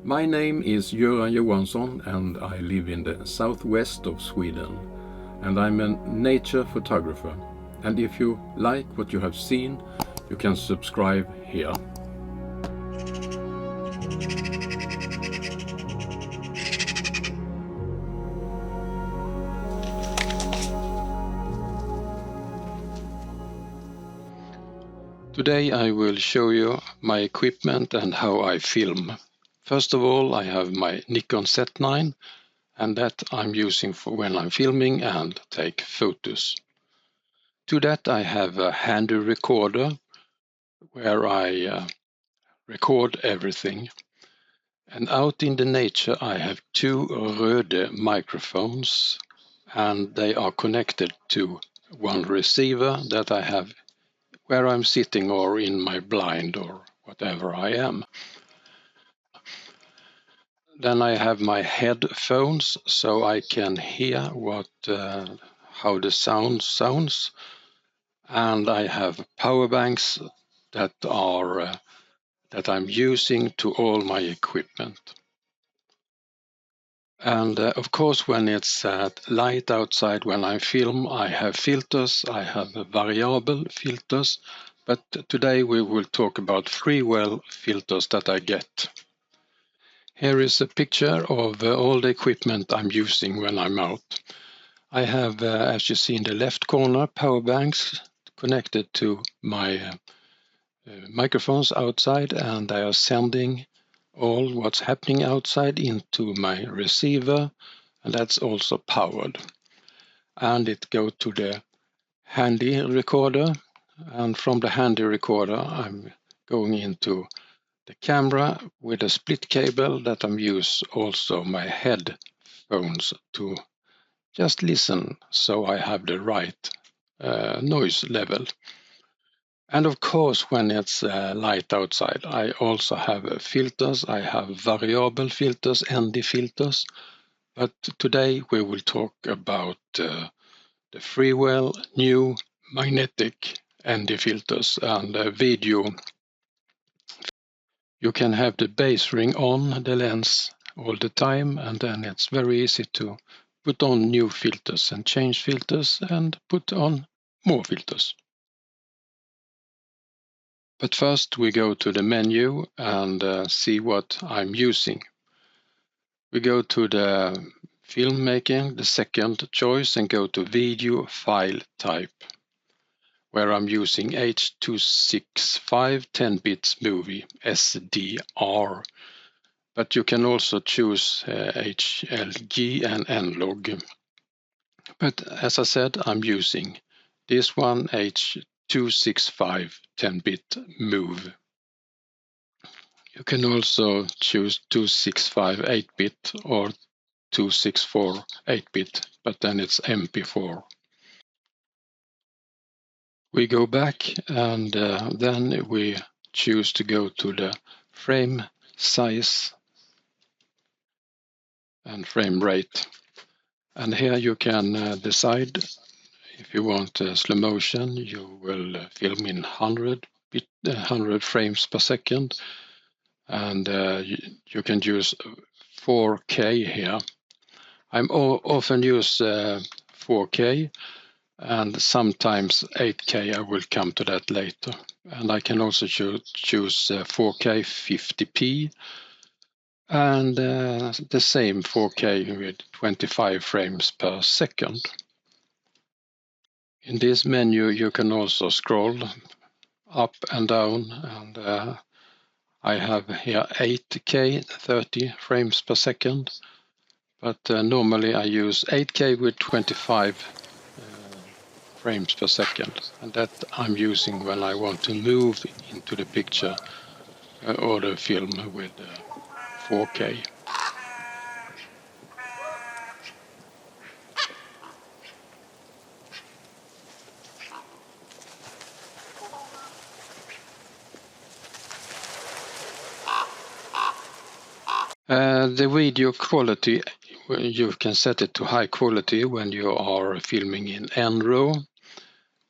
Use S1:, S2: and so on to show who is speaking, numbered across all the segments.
S1: My name is Göran Johansson and I live in the southwest of Sweden, and I'm a nature photographer. And if you like what you have seen, you can subscribe here. Today I will show you my equipment and how I film. First of all, I have my Nikon Z9, and that I'm using for when I'm filming and take photos. To that I have a handy recorder where I record everything. And out in the nature I have two Rode microphones, and they are connected to one receiver that I have where I'm sitting or in my blind or whatever I am. Then I have my headphones so I can hear how the sound sounds, and I have power banks that I'm using to all my equipment. And of course, when it's light outside, when I film, I have filters. I have variable filters, but today we will talk about free well filters that I get. Here is a picture of all the equipment I'm using when I'm out. I have, as you see in the left corner, power banks connected to my microphones outside, and they are sending all what's happening outside into my receiver, and that's also powered. And it goes to the handy recorder, and from the handy recorder I'm going into the camera with a split cable that I'm use also my headphones to just listen so I have the right noise level. And of course, when it's light outside, I also have filters. I have variable filters, ND filters. But today we will talk about the freewell new magnetic ND filters and video. You can have the base ring on the lens all the time, and then it's very easy to put on new filters and change filters and put on more filters. But first we go to the menu and see what I'm using. We go to the filmmaking, the second choice, and go to video file type, where I'm using H.265 10 bits movie SDR. But you can also choose HLG and Nlog. But as I said, I'm using this one, H.265 10-bit move. You can also choose 265 8-bit or 264 8-bit, but then it's MP4. We go back and then we choose to go to the frame size and frame rate. And here you can decide if you want slow motion, you will film in 100 frames per second, and you can use 4K here. I'm often use 4K, and sometimes 8K. I will come to that later. And I can also choose 4K 50p, and the same 4K with 25 frames per second. In this menu you can also scroll up and down, and I have here 8K 30 frames per second, but normally I use 8K with 25 frames per second, and that I'm using when I want to move into the picture or the film with 4K. The video quality, you can set it to high quality when you are filming in NRAW.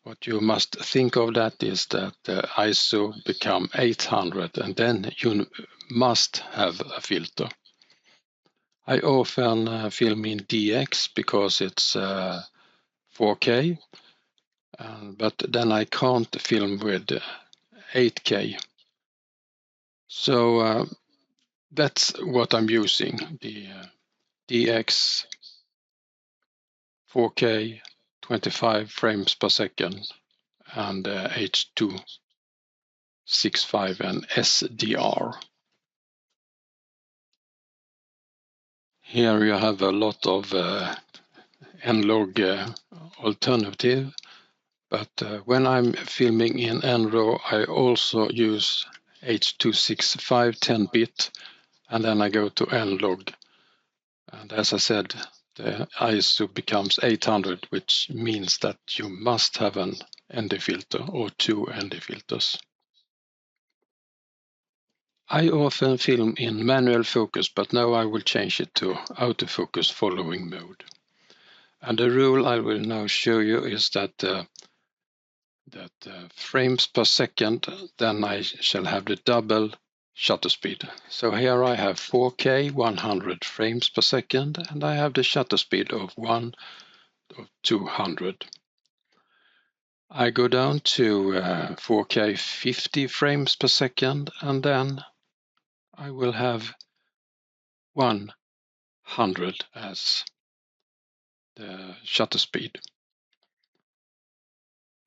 S1: What you must think of that is that the ISO become 800, and then you must have a filter. I often film in DX because it's 4K, but then I can't film with 8K. So that's what I'm using, the DX 4K 25 frames per second and H.265 and SDR. Here you have a lot of N-Log alternative, but when I'm filming in N-RAW I also use H.265 10-bit, and then I go to N-Log, and as I said, the ISO becomes 800, which means that you must have an ND filter or two ND filters. I often film in manual focus, but now I will change it to autofocus following mode. And the rule I will now show you is that frames per second, then I shall have the double shutter speed. So here I have 4K 100 frames per second, and I have the shutter speed of 200. I go down to 4K 50 frames per second, and then I will have 100 as the shutter speed.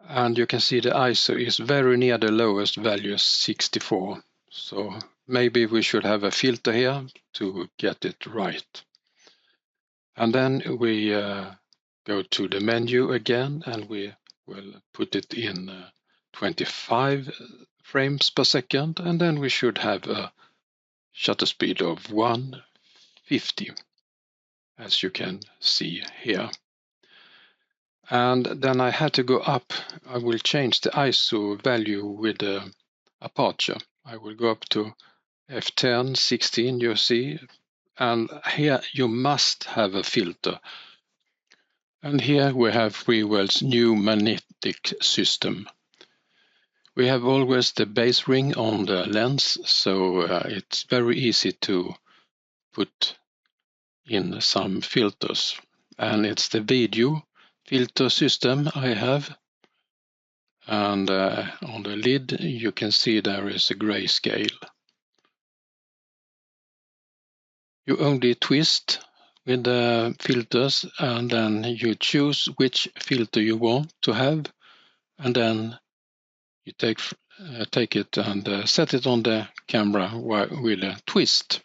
S1: And you can see the ISO is very near the lowest value, 64. So maybe we should have a filter here to get it right. And then we go to the menu again, and we will put it in 25 frames per second, and then we should have a shutter speed of 150, as you can see here. And then I had to go up. I will change the ISO value with the aperture. I will go up to f10, 16, you see, and here you must have a filter. And here we have Freewell's new magnetic system. We have always the base ring on the lens, so it's very easy to put in some filters. And it's the video filter system I have. And on the lid you can see there is a grayscale. You only twist with the filters, and then you choose which filter you want to have, and then you take it and set it on the camera with a twist,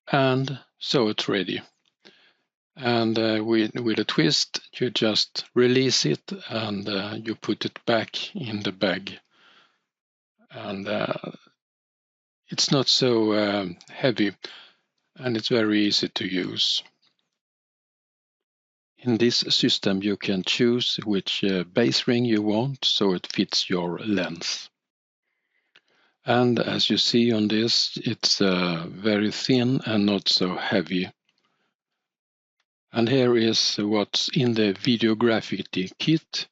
S1: and so it's ready. And with a twist you just release it, and you put it back in the bag, and it's not so heavy, and it's very easy to use. In this system you can choose which base ring you want, so it fits your lens. And as you see on this, it's very thin and not so heavy. And here is what's in the videography kit.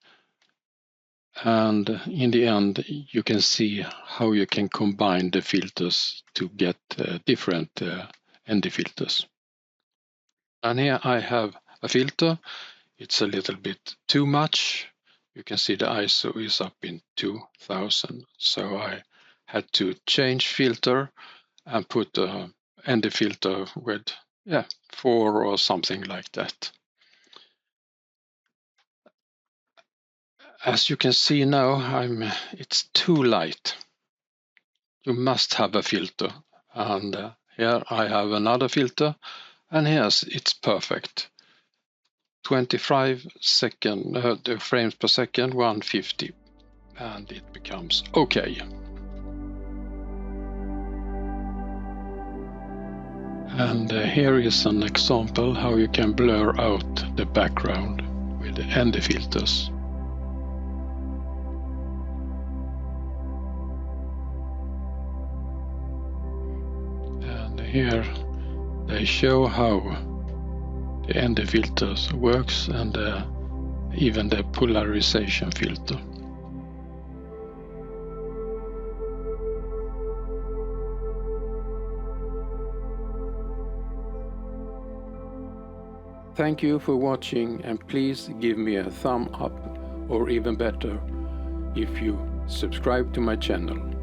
S1: And in the end you can see how you can combine the filters to get different ND filters. And here I have a filter. It's a little bit too much. You can see the ISO is up in 2000. So I had to change filter and put a ND filter with 4 or something like that. As you can see now, it's too light. You must have a filter. And here I have another filter, and here's it's perfect. 25 frames per second, 150, and it becomes okay. And here is an example how you can blur out the background with the ND filters. And here they show how the ND filters works, and even the polarization filter. Thank you for watching, and please give me a thumb up, or even better, if you subscribe to my channel.